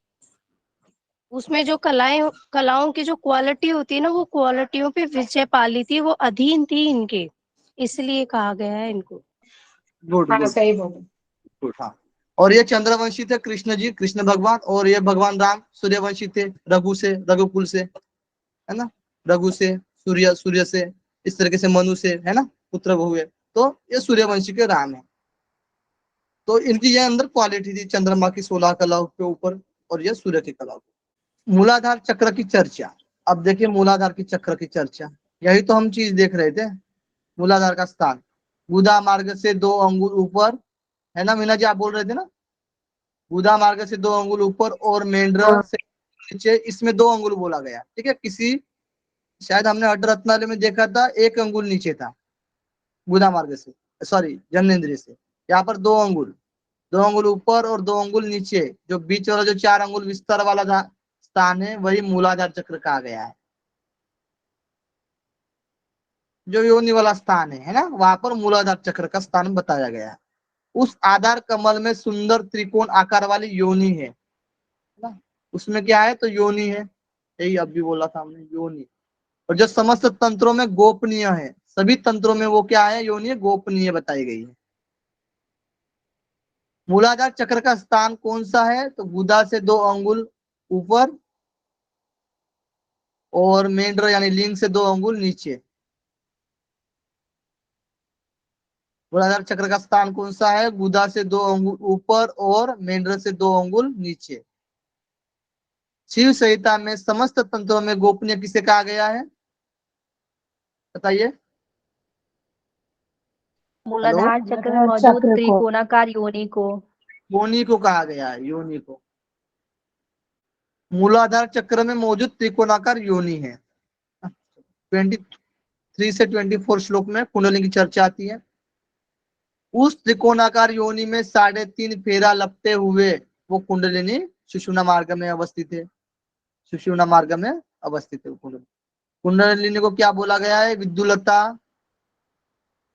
उसमें जो कलाओं की जो क्वालिटी होती है ना, वो क्वालिटियों पे विजय पाली थी, वो अधीन थी इनके, इसलिए कहा गया है इनको। गुड हाँ गुड सही बोले। गुड। हाँ, और ये चंद्रवंशी थे कृष्ण जी, कृष्ण भगवान, और ये भगवान राम सूर्यवंशी थे, रघु से, रघुकुल से, है ना, रघु से, सूर्य, सूर्य से, इस तरीके से मनु से, है ना, पुत्र हुए, तो ये सूर्यवंशी के राम है। तो इनकी ये अंदर क्वालिटी थी चंद्रमा की 16 कलाओं के ऊपर, और ये सूर्य की कलाओं। मूलाधार चक्र की चर्चा। अब देखिए मूलाधार की चक्र की चर्चा, यही तो हम चीज देख रहे थे। मूलाधार का स्थान गुदा मार्ग से 2 अंगुल ऊपर, है ना मीना जी, आप बोल रहे थे ना, गुदा मार्ग से 2 अंगुल ऊपर और मेंढ्र से नीचे, इसमें 2 अंगुल बोला गया, ठीक है। किसी, शायद हमने अट रत्नावली में देखा था 1 अंगुल नीचे था गुदा मार्ग से, सॉरी जन्नेन्द्रिय से। यहाँ पर 2 अंगुल, 2 अंगुल ऊपर और 2 अंगुल नीचे, जो बीच वाला जो 4 अंगुल विस्तार वाला स्थान है, वही मूलाधार चक्र कहा गया है। जो योनि वाला स्थान है ना, वहां पर मूलाधार चक्र का स्थान बताया गया है। उस आधार कमल में सुंदर त्रिकोण आकार वाली योनि है ना, उसमें क्या है, तो योनि है, यही अब भी बोला था हमने, योनि। और जो समस्त तंत्रों में गोपनीय है, सभी तंत्रों में वो क्या है, योनि गोपनीय बताई गई है। मूलाधार चक्र का स्थान कौन सा है, तो गुदा से 2 अंगुल ऊपर और मेंढ्र यानी लिंग से 2 अंगुल नीचे। मूलाधार चक्र का स्थान कौन सा है, गुदा से 2 अंगुल ऊपर और मेंढ्र से 2 अंगुल नीचे। शिव संहिता में समस्त तंत्रों में गोपनीय किसे कहा गया है, बताइए। हेलो, मूलाधार चक्र में मूलाधार मौजूद चक्र को। त्रिकोणाकार योनि को। योनि को कहा गया है, योनि को। मूलाधार चक्र में मौजूद त्रिकोणाकार योनि है। 23 से 24 श्लोक में कुंडली की चर्चा आती है। उस त्रिकोणाकार योनि में 3.5 फेरा लपटे हुए वो कुंडलिनी सुषुम्ना मार्ग में अवस्थित है, सुषुम्ना मार्ग में अवस्थित है कुंडली। कुंडलिनी को क्या बोला गया है, विद्युलता,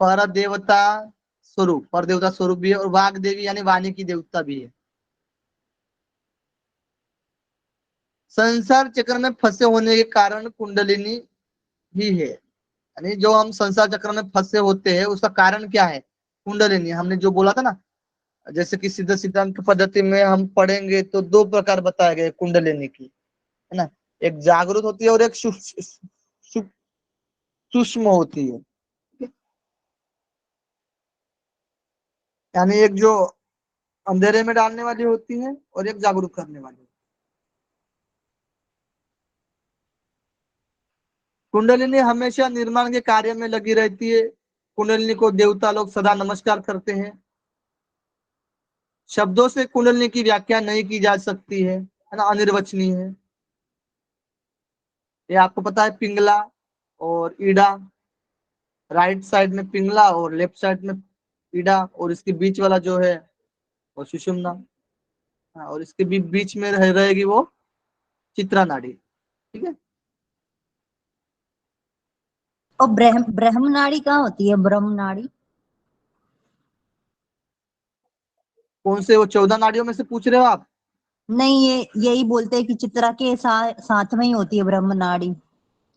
पर देवता स्वरूप, पर देवता स्वरूप भी है, और वाग देवी यानी वाणी की देवता भी है। संसार चक्र में फंसे होने के कारण कुंडलिनी ही है, यानी जो हम संसार चक्र में फंसे होते हैं उसका कारण क्या है, कुंडलिनी। हमने जो बोला था ना, जैसे कि सिद्ध सिद्धांत पद्धति में हम पढ़ेंगे तो 2 प्रकार बताए गए कुंडलिनी की, है ना, एक जागृत होती है और एक सूक्ष्म होती है। यानी एक जो अंधेरे में डालने वाली होती है और एक जागरूक करने वाली। कुंडलिनी हमेशा निर्माण के कार्य में लगी रहती है। कुंडलिनी को देवता लोग सदा नमस्कार करते हैं। शब्दों से कुंडलिनी की व्याख्या नहीं की जा सकती है ना, अनिर्वचनीय है। ये आपको पता है, पिंगला और ईडा, राइट साइड में पिंगला और लेफ्ट साइड में ईडा, और इसके बीच वाला जो है वो सुषुम्ना। हाँ, और इसके भी बीच में रहेगी वो चित्रा नाड़ी, ठीक है। और ब्रह्म नाड़ी कहाँ होती है, ब्रह्म नाड़ी? कौन से, वो 14 नाड़ियों में से पूछ रहे हो आप? नहीं, ये यही बोलते हैं कि चित्रा के साथ में ही होती है ब्रह्म नाड़ी।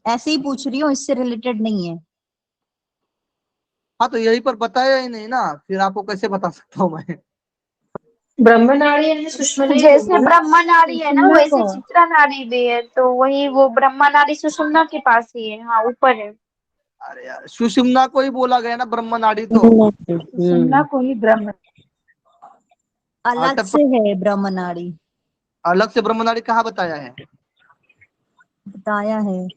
ऐसे ही पूछ रही हूँ, इससे रिलेटेड नहीं है। हाँ, तो यही पर बताया ही नहीं ना, फिर आपको कैसे बता सकता हूँ मैं। ब्रह्म नाड़ी यानी सुषुम्ना ही जैसे होगी ना। ब्रह्मा नाड़ी है ना, सुषुम्ना वैसे को। चित्रा नाड़ी भी है, तो वही वो ब्रह्मा नाड़ी सुषुम्ना के पास ही है, हाँ ऊपर है। अरे यार, सुषुम्ना को ही बोला गया ना ब्रह्म नाड़ी, तो सुषुम्ना को ही ब्रह्म। अलग से है ब्रह्म नाड़ी, अलग से ब्रह्म नाड़ी कहाँ बताया है, बताया है।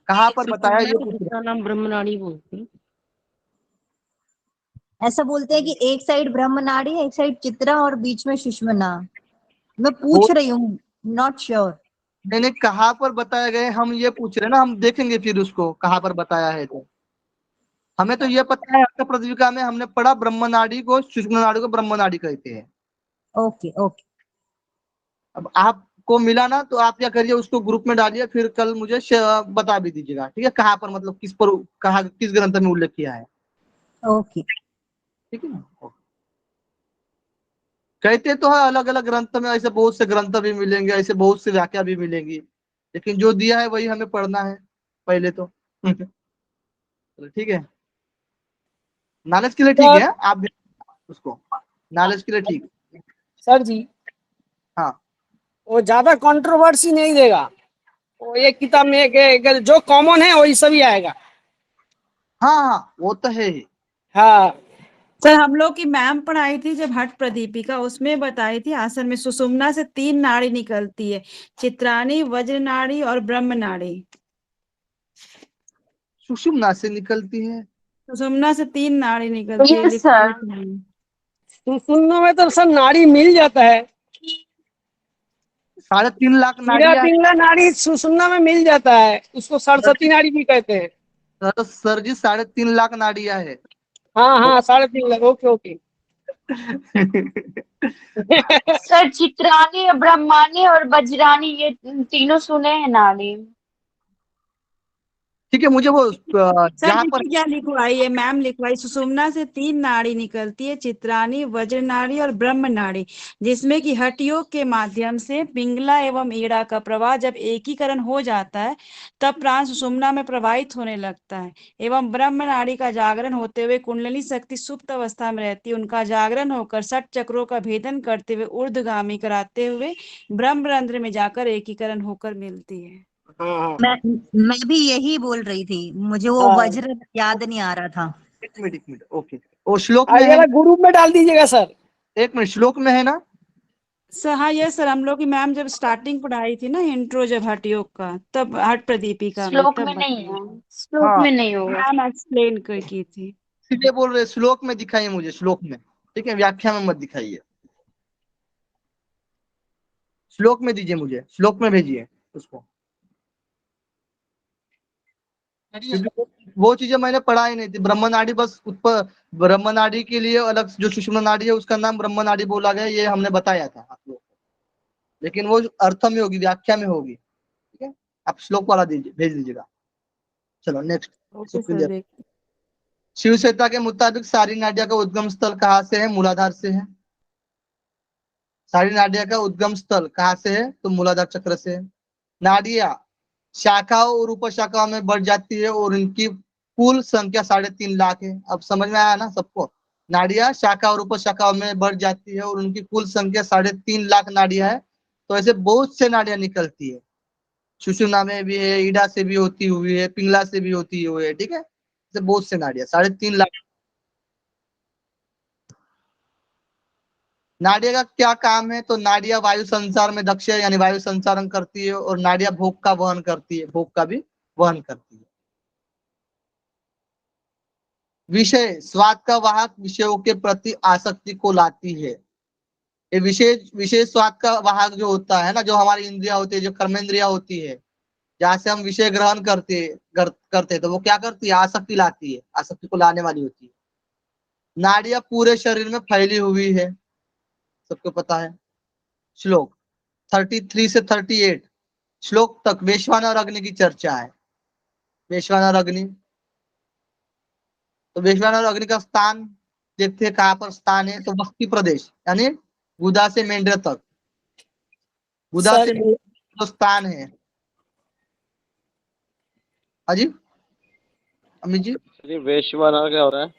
कहाँ पर बताया, ये को पूछ रहे दूसरा नाम ब्रह्मनाड़ी बोलते हैं। ऐसा बोलते हैं कि एक साइड ब्रह्म नाड़ी है, एक साइड चित्रा और बीच में सुषुम्ना। मैं वो पूछ रही हूँ, नॉट श्योर। मैंने कहाँ पर बताया गया, हम ये पूछ रहे हैं ना, हम देखेंगे फिर उसको कहाँ पर बताया है। तो हमें तो ये पता है, आपका प्रतिविका में हमने पढ़ा ब्रह्म नाड़ी को, सुषुम्ना नाड़ी को ब्रह्म नाड़ी कहते हैं। Okay okay. अब आप आपको मिला ना तो आप क्या करिए, उसको ग्रुप में डालिए, फिर कल मुझे बता भी दीजिएगा, ठीक है, कहाँ पर मतलब किस पर, कहाँ किस ग्रंथ में उल्लेख किया है, ओके। ठीक है ना। कहते तो है अलग अलग ग्रंथ में, ऐसे बहुत से ग्रंथ भी मिलेंगे, ऐसे बहुत सी व्याख्या भी मिलेंगी, लेकिन जो दिया है वही हमें पढ़ना है पहले तो। ठीक है, नॉलेज के लिए ठीक सर है, आप भी उसको नॉलेज के लिए ठीक। सर जी, हाँ वो ज्यादा कंट्रोवर्सी नहीं देगा, वो एक किताब में जो कॉमन है वही सभी आएगा। हाँ हाँ, वो तो है ही। हाँ सर हम लोग की मैम पढ़ाई थी जब हट प्रदीपिका, उसमें बताई थी आसन में सुषुम्ना से 3 नाड़ी निकलती है, चित्राणी, वज्र नाड़ी और ब्रह्म नाड़ी। सुषुम्ना से निकलती है। सुषुम्ना से 3 नाड़ी निकलती है, यस सर। सुनने में तो सर नाड़ी मिल जाता है, 3.5 लाख हीरा नाड़ियां पिंगला नाड़ी सुनने में मिल जाता है, उसको सरस्वती नाड़ी भी कहते हैं। सर जी 3.5 लाख नाड़ियां है। हाँ हाँ 3.5 lakh, okay okay. Sir Chitrani, Brahmani और वज्राणी ये तीनों सुने हैं नाड़ी। ठीक है, मुझे वो सर जहाँ पर देखिए क्या लिखवाई है मैम, लिखवाई सुषुम्ना से 3 नाड़ी निकलती है, चित्राणी, वज्र नाड़ी और ब्रह्म नाड़ी, जिसमें कि हठ योग के माध्यम से पिंगला एवं ईड़ा का प्रवाह जब एकीकरण हो जाता है तब प्राण सुषुम्ना में प्रवाहित होने लगता है, एवं ब्रह्म नाड़ी का जागरण होते हुए कुंडलिनी शक्ति सुप्त अवस्था में रहती है, उनका जागरण होकर 6 चक्रों का भेदन करते हुए ऊर्ध्वगामी कराते हुए ब्रह्मरंध्र में जाकर एकीकरण होकर मिलती है। हाँ मैं भी यही बोल रही थी, मुझे वो हाँ, वज्र याद नहीं आ रहा था। एक मिनट, ओके, वो श्लोक में ये है वाला ग्रुप में डाल दीजिएगा सर। एक मिनट, श्लोक में है ना। सर हाँ यस सर, हम लोग की मैम जब स्टार्टिंग पढ़ाई थी ना इंट्रो जब हठ योग का, तब हठ प्रदीपिका में श्लोक तब में नहीं बताई है, थी श्लोक हाँ, में नहीं होगा। मैम, एक्सप्लेन कर की थी। इसलिए बोल रहे श्लोक में दिखाइए मुझे, श्लोक में, ठीक है, व्याख्या में मत दिखाइए, श्लोक में दीजिए मुझे, श्लोक में भेजिए उसको, क्योंकि वो चीजें मैंने पढ़ाई नहीं थी। ब्रह्म नाड़ी बस ऊपर, ब्रह्म नाड़ी के लिए अलग जो सुषुम्ना नाड़ी है उसका नाम ब्रह्म नाड़ी बोला गया, ये हमने बताया था आप लोगों को, लेकिन वो अर्थ में होगी, व्याख्या में होगी, ठीक है। आप श्लोक वाला दीजिए, भेज दीजिएगा। चलो नेक्स्ट। ओके सर देख। शिव संहिता के मुताबिक सारी नाड़िया का उद्गम स्थल कहाँ से है? मूलाधार से है। सारी नाड़िया का उद्गम स्थल कहाँ से है? तो मूलाधार चक्र से है। नाड़िया शाखाओं और उपशाखाओं में बढ़ जाती है और इनकी कुल संख्या 3.5 लाख है। अब समझ में आया ना सबको? नाड़िया शाखा और उपशाखाओं में बढ़ जाती है और उनकी कुल संख्या 3.5 लाख नाड़िया है। तो ऐसे बहुत से नाड़ियां निकलती है, सुषुम्ना में भी है, ईडा से भी होती हुई है, पिंगला से भी होती हुई है, ठीक है, ऐसे बहुत से नाड़ियां, 3.5 लाख। नाड़िया का क्या काम है? तो नाड़िया वायु संचार में दक्ष है, यानी वायु संचारण करती है, और नाड़िया भोग का वहन करती है, भोग का भी वहन करती है। विषय स्वाद का वाहक विषयों के प्रति आसक्ति को लाती है। ये विशेष विशेष स्वाद का वाहक जो होता है ना, जो हमारी इंद्रिया होती है, जो कर्मेंद्रिया होती है, जहाँ से हम विषय ग्रहण करते हैं, तो वो क्या करती है? आसक्ति लाती है, आसक्ति को लाने वाली होती है। नाड़ियां पूरे शरीर में फैली हुई है, सबको पता है। श्लोक 33 से 38 श्लोक तक वैश्वानर और अग्नि की चर्चा है। वैश्वानर और अग्नि, तो वैश्वानर और अग्नि का स्थान देखते हैं, कहाँ पर स्थान है? तो बस्ती प्रदेश, यानी गुदा से मेंढर तक, गुदा सर से मेंढर जो स्थान है। हाजी अमित जी, वैश्वानर क्या हो रहा है?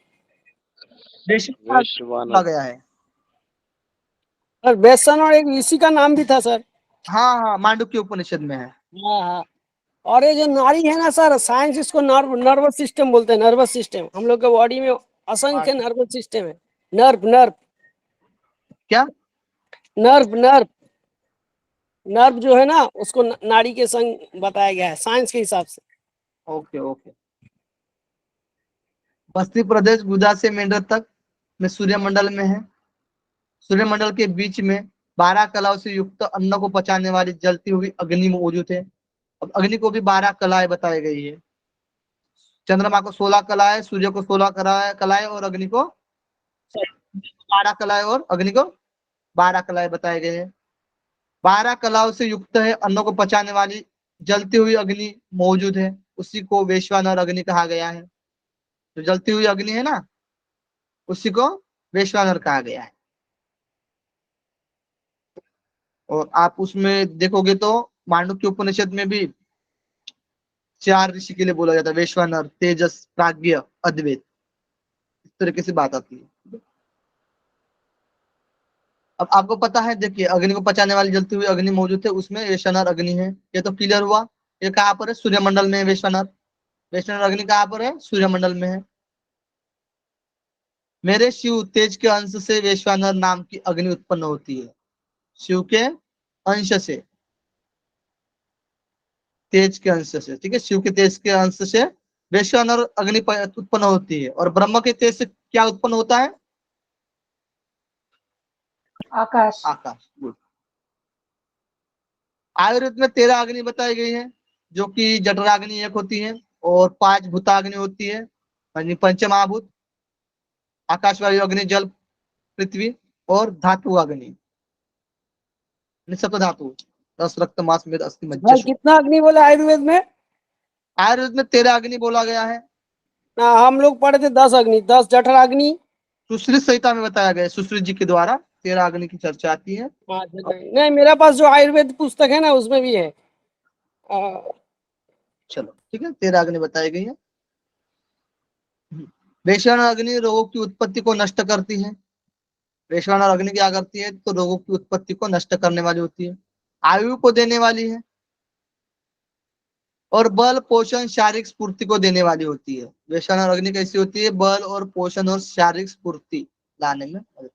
वैश्वानर वैश्वानर बोला गया है। सर वैश्वानर और एक ऋषि का नाम भी था सर। हाँ हाँ, मांडुक्य उपनिषद में है। हाँ हाँ, और ये जो नाड़ी है ना सर, साइंस इसको नर्वस सिस्टम बोलते हैं। नर्वस सिस्टम, हम लोग के बॉडी में असंख्य नर्वस सिस्टम है। नर्व नर्व क्या? नर्व नर्व नर्व जो है ना, उसको नाड़ी के संग बताया गया है साइंस के हिसाब से। Okay okay. बस्ती प्रदेश गुदा से मेंढर तक में सूर्यमंडल में है। सूर्यमंडल के बीच में 12 कलाओं से युक्त अन्न को पचाने वाली जलती हुई अग्नि मौजूद है। अब अग्नि को भी 12 कलाएं बताई गई है। चंद्रमा को 16 कलाएं, सूर्य को 16 कलाएं और अग्नि को 12 कलाएं, और अग्नि को 12 कलाएं बताए गए हैं। 12 कलाओं से युक्त है, अन्न को पचाने वाली जलती हुई अग्नि मौजूद है, उसी को वैश्वानर अग्नि कहा गया है। जो जलती हुई अग्नि है ना, उसी को वैश्वानर कहा गया है। और आप उसमें देखोगे तो मांडुक्य उपनिषद में भी 4 ऋषि के लिए बोला जाता है, वैश्वानर, तेजस, प्राज्ञ, अद्वैत, इस तरीके से बात आती है। अब आपको पता है, देखिए अग्नि को पचाने वाली जलती हुई अग्नि मौजूद है, उसमें वैश्वानर अग्नि है, ये तो क्लियर हुआ। ये कहाँ पर है? सूर्यमंडल में है वैश्वानर। वैश्वानर अग्नि कहाँ पर है? सूर्यमंडल में है। मेरे शिव, तेज के अंश से वैश्वानर नाम की अग्नि उत्पन्न होती है। शिव के अंश से, तेज के अंश से, ठीक है, शिव के तेज के अंश से वैश्वानर अग्नि उत्पन्न होती है। और ब्रह्म के तेज से क्या उत्पन्न होता है? आकाश। आकाश। गुड। आयुर्वेद में 13 अग्नि बताई गई है, जो कि जठराग्नि एक होती है और 5 भूताग्नि होती है, यानी पंचमहाभूत, आकाश, वायु, अग्नि, जल, पृथ्वी, और धातु अग्नि, सप्त धातु, 10 रक्त, मांस, मेद, अस्थि, मज्जा, भाई कितना अग्नि बोला आयुर्वेद में? आयुर्वेद में 13 अग्नि बोला गया है। ना हम लोग पढ़े थे 10 अग्नि, 10 जठराग्नि। सुश्रुत संहिता में बताया गया है, सुश्रुत जी के द्वारा 13 अग्नि की चर्चा आती है। नहीं, मेरा पास जो आयुर्वेद पुस्तक है ना, उसमें भी है। चलो ठीक है, 13 अग्नि बताई गई है। वैश्वानर अग्नि रोगों की उत्पत्ति को नष्ट करती है। वैश्वानर अग्नि क्या करती है? तो रोगों की उत्पत्ति को नष्ट करने वाली होती है, आयु को देने वाली है, और बल, पोषण, शारीरिक स्फूर्ति को देने वाली होती है। वैश्वानर अग्नि कैसी होती है? बल और पोषण और शारीरिक स्फूर्ति लाने में मदद करती है।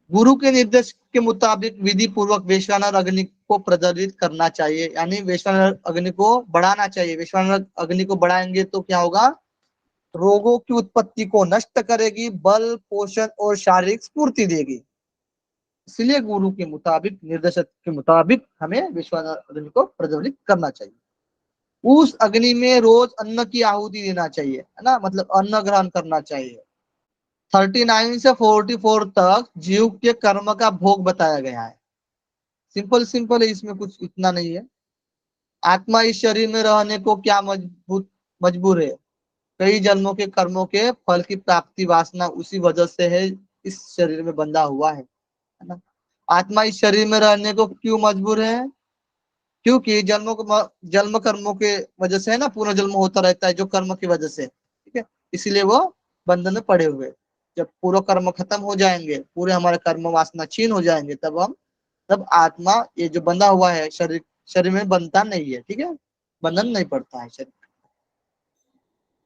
गुरु के निर्देश के मुताबिक विधि पूर्वक वैश्वानर अग्नि को प्रज्वलित करना चाहिए, यानी वैश्वानर अग्नि को बढ़ाना चाहिए। वैश्वानर अग्नि को बढ़ाएंगे तो क्या होगा? रोगों की उत्पत्ति को नष्ट करेगी, बल, पोषण और शारीरिक स्फूर्ति देगी। इसलिए गुरु के मुताबिक, निर्देशक के मुताबिक हमें वैश्वानर अग्नि को प्रज्वलित करना चाहिए। उस अग्नि में रोज अन्न की आहुति देना चाहिए, है ना, मतलब अन्न ग्रहण करना चाहिए। 39 से 44 तक जीव के कर्म का भोग बताया गया है। सिंपल सिंपल है, इसमें कुछ इतना नहीं है। आत्मा इस शरीर में रहने को क्या मजबूर है? कई जन्मों के कर्मों के फल की प्राप्ति वासना उसी वजह से है, इस शरीर में बंधा हुआ है ना। आत्मा इस शरीर में रहने को क्यों मजबूर है? क्योंकि जन्म कर्मों के वजह से है ना, पूरा जन्म होता रहता है जो कर्म की वजह से, ठीक है, इसलिए वो बंधन में पड़े हुए। जब पूरा कर्म खत्म हो जाएंगे, पूरे हमारे कर्म वासना छीन हो जाएंगे, तब आत्मा, ये जो बंधा हुआ है शरीर में बंधता नहीं है, ठीक है, बंधन नहीं पड़ता है, शरीर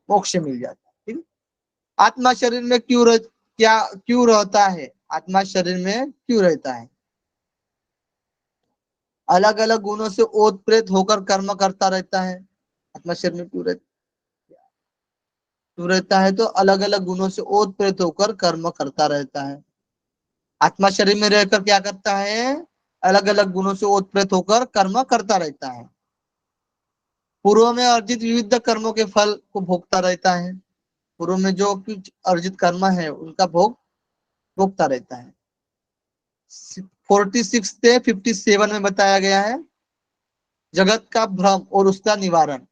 मोक्ष मिल जाता है, ठीक है। आत्मा शरीर में क्यों रहता है? आत्मा शरीर में क्यों रहता है? अलग अलग गुणों से ओत प्रेत होकर कर्म करता रहता है। आत्मा शरीर में क्यों रहता है? तो अलग अलग गुणों से ओत प्रेत होकर कर्म करता रहता है। आत्मा शरीर में रहकर क्या करता है? अलग अलग गुणों से ओत प्रेत होकर कर्म करता रहता है। पूर्व में अर्जित विविध कर्मों के फल को भोगता रहता है। पूर्व में जो कुछ अर्जित कर्म है उनका भोग भोगता रहता है। 46 से 57 में बताया गया है जगत का भ्रम और उसका निवारण।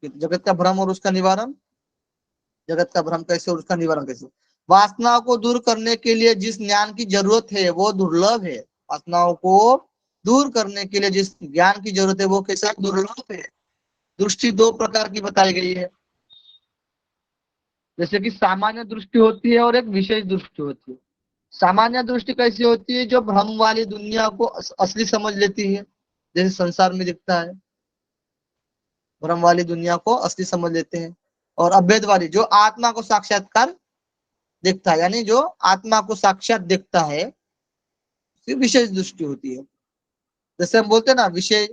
जगत का भ्रम और उसका निवारण, जगत का भ्रम कैसे और उसका निवारण कैसे? वासनाओं को दूर करने के लिए जिस ज्ञान की जरूरत है वो दुर्लभ है। वासनाओं को दूर करने के लिए जिस ज्ञान की जरूरत है वो कैसा? दुर्लभ है। दृष्टि 2 प्रकार की बताई गई है, जैसे कि सामान्य दृष्टि होती है और एक विशेष दृष्टि होती है। सामान्य दृष्टि कैसी होती है? जो भ्रम वाली दुनिया को असली समझ लेती है, जैसे संसार में दिखता है, भ्रम वाली दुनिया को असली समझ लेते हैं। और अभेद वाली, जो आत्मा को साक्षात्कार देखता है, यानी जो आत्मा को साक्षात देखता है, विशेष दृष्टि होती है। जैसे हम बोलते हैं ना, विषय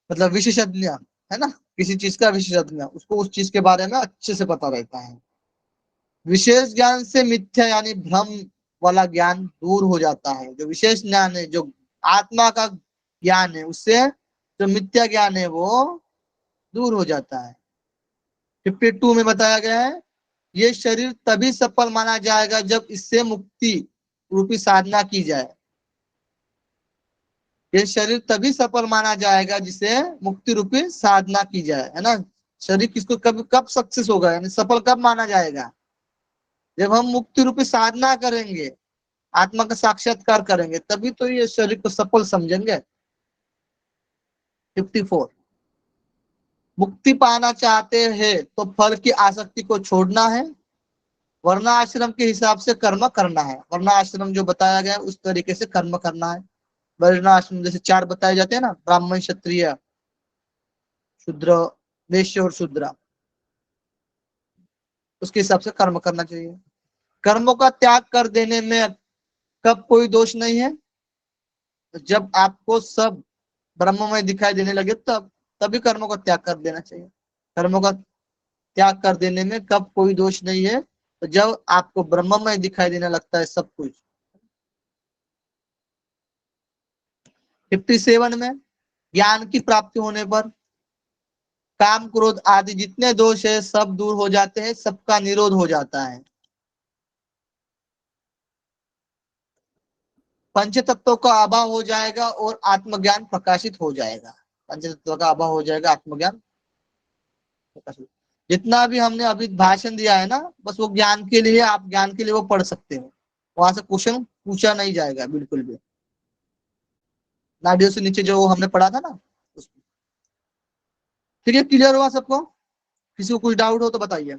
मतलब विशेषज्ञ, है ना, किसी चीज का विशेषज्ञ, उसको उस चीज के बारे में अच्छे से पता रहता है। विशेष ज्ञान से मिथ्या यानी भ्रम वाला ज्ञान दूर हो जाता है। जो विशेष ज्ञान है, जो आत्मा का ज्ञान है, उससे जो मिथ्या ज्ञान है वो दूर हो जाता है। 52 में बताया गया है ये शरीर तभी सफल माना जाएगा जब इससे मुक्ति रूपी साधना की जाए। ये शरीर तभी सफल माना जाएगा जिसे मुक्ति रूपी साधना की जाए, है ना। शरीर किसको कब सक्सेस होगा, यानी सफल कब माना जाएगा, जब हम मुक्ति रूपी साधना करेंगे, आत्मा का साक्षात्कार करेंगे, तभी तो ये शरीर को सफल समझेंगे। 54 मुक्ति पाना चाहते हैं तो फल की आसक्ति को छोड़ना है, वर्ण आश्रम के हिसाब से कर्म करना है। वर्ण आश्रम जो बताया गया है उस तरीके से कर्म करना है। वर्ण आश्रम जैसे 4 बताए जाते हैं ना, ब्राह्मण, क्षत्रिय, शूद्र, वैश्य और शूद्र, उसके हिसाब से कर्म करना चाहिए। कर्मों का त्याग कर देने में कब कोई दोष नहीं है, जब आपको सब ब्रह्ममय दिखाई देने लगे तभी कर्मों का त्याग कर देना चाहिए। कर्मों का त्याग कर देने में कब कोई दोष नहीं है, तो जब आपको ब्रह्ममय दिखाई देने लगता है सब कुछ। 57 में ज्ञान की प्राप्ति होने पर काम, क्रोध आदि जितने दोष है सब दूर हो जाते हैं, सबका निरोध हो जाता है। पंच तत्वों का अभाव हो जाएगा और आत्मज्ञान प्रकाशित हो जाएगा। पंच तत्वों का अभाव हो जाएगा, आत्मज्ञान प्रकाशित। जितना भी हमने अभी भाषण दिया है ना, बस वो ज्ञान के लिए, आप ज्ञान के लिए वो पढ़ सकते हो, वहां से क्वेश्चन पूछा नहीं जाएगा बिल्कुल भी। नाडियों से नीचे जो हमने पढ़ा था ना उसमें। ठीक है, क्लियर हुआ सबको? किसी को कुछ डाउट हो तो बताइए।